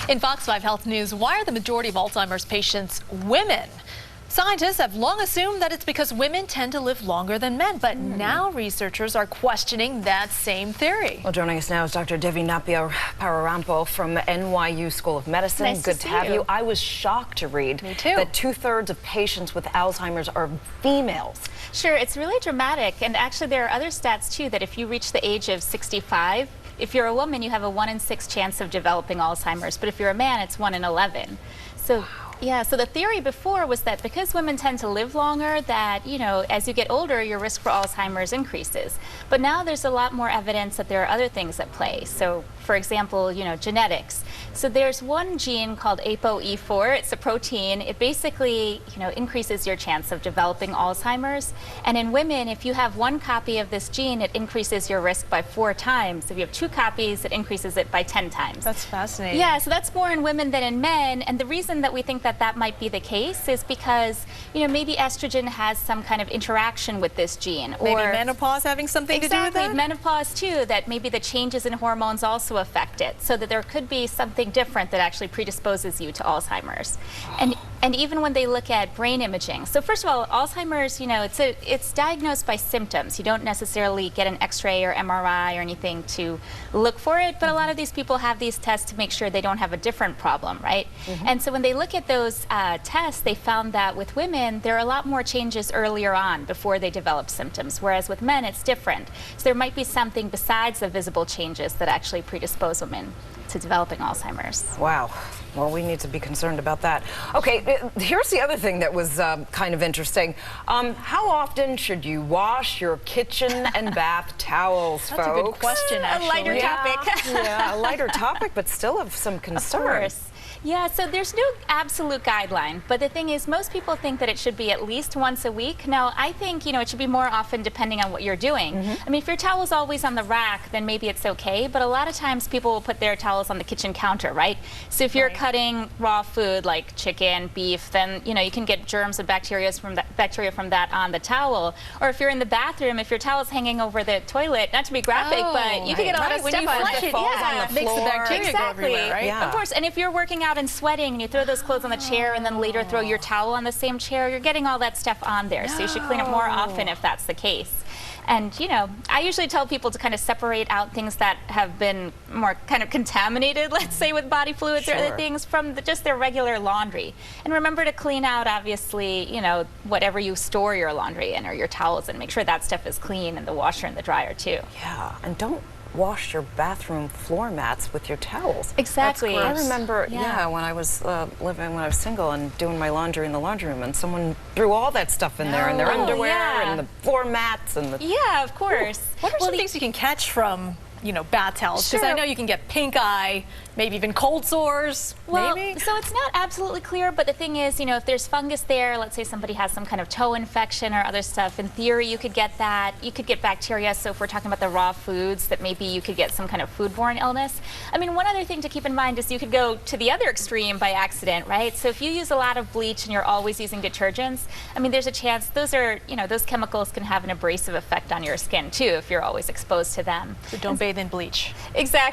In Fox 5 Health News, why are the majority of Alzheimer's patients women? Scientists have long assumed that it's because women tend to live longer than men, but now researchers are questioning that same theory. Well, joining us now is Dr. Devi from NYU School of Medicine. Nice Good to have see you. I was shocked to read that 2/3 of patients with Alzheimer's are females. Sure, it's really dramatic, and actually there are other stats too that if you reach the age of 65, if you're a woman, you have a 1 in 6 chance of developing Alzheimer's, but if you're a man, it's 1 in 11. So, yeah, so the theory before was that because women tend to live longer, that, you know, as you get older, your risk for Alzheimer's increases. But now there's a lot more evidence that there are other things at play. So, for example, you know, genetics. So there's one gene called ApoE4. It's a protein. It basically, you know, increases your chance of developing Alzheimer's. And in women, if you have 1 copy of this gene, it increases your risk by 4 times. If you have 2 copies, it increases it by 10 times. That's fascinating. Yeah, so that's more in women than in men. And the reason that we think that that might be the case is because, you know, maybe estrogen has some kind of interaction with this gene. Maybe menopause having something to do with that? Exactly, menopause too, that maybe the changes in hormones also affect it, so that there could be something different that actually predisposes you to Alzheimer's. And even when they look at brain imaging. So first of all, Alzheimer's, you know, it's diagnosed by symptoms. You don't necessarily get an X-ray or MRI or anything to look for it, but a lot of these people have these tests to make sure they don't have a different problem, right? And so when they look at those tests, they found that with women, there are a lot more changes earlier on before they develop symptoms, whereas with men, it's different. So there might be something besides the visible changes that actually predispose women to developing Alzheimer's. Wow. Well, we need to be concerned about that. Okay, here's the other thing that was kind of interesting. How often should you wash your kitchen and bath towels, folks? That's a good question, actually. A lighter topic. Yeah, a lighter topic, but still of some concern. Of course. Yeah, so there's no absolute guideline, but the thing is most people think that it should be at least once a week. Now, I think, you know, it should be more often depending on what you're doing. I mean, if your towel's always on the rack, then maybe it's okay, but a lot of times people will put their towels on the kitchen counter, right? So if you're cutting raw food like chicken, beef, then, you know, you can get germs and bacteria from that on the towel. Or if you're in the bathroom, if your towel's hanging over the toilet, not to be graphic, but you can get a lot of stuff flush it, falls on the floor. Makes the bacteria go everywhere, right? Of course, and if you're working out and sweating and you throw those clothes on the chair and then later throw your towel on the same chair, you're getting all that stuff on there. So you should clean it more often if that's the case. And, you know, I usually tell people to kind of separate out things that have been more kind of contaminated, let's say, with body fluids or other things from just their regular laundry. And remember to clean out, obviously, you know, whatever you store your laundry in or your towels in. Make sure that stuff is clean in the washer and the dryer, too. Yeah, and don't wash your bathroom floor mats with your towels. Exactly. I remember, when I was single and doing my laundry in the laundry room, and someone threw all that stuff in there, and their underwear and the floor mats and the... Yeah, of course. What are some things you can catch from, you know, bath towels? Because I know you can get pink eye, maybe even cold sores, maybe? So it's not absolutely clear, but the thing is, you know, if there's fungus there, let's say somebody has some kind of toe infection or other stuff, in theory you could get that. You could get bacteria, so if we're talking about the raw foods, that maybe you could get some kind of foodborne illness. I mean, one other thing to keep in mind is you could go to the other extreme by accident, right? So if you use a lot of bleach and you're always using detergents, I mean, there's a chance those are, you know, those chemicals can have an abrasive effect on your skin too if you're always exposed to them. So don't bathe in bleach. Exactly.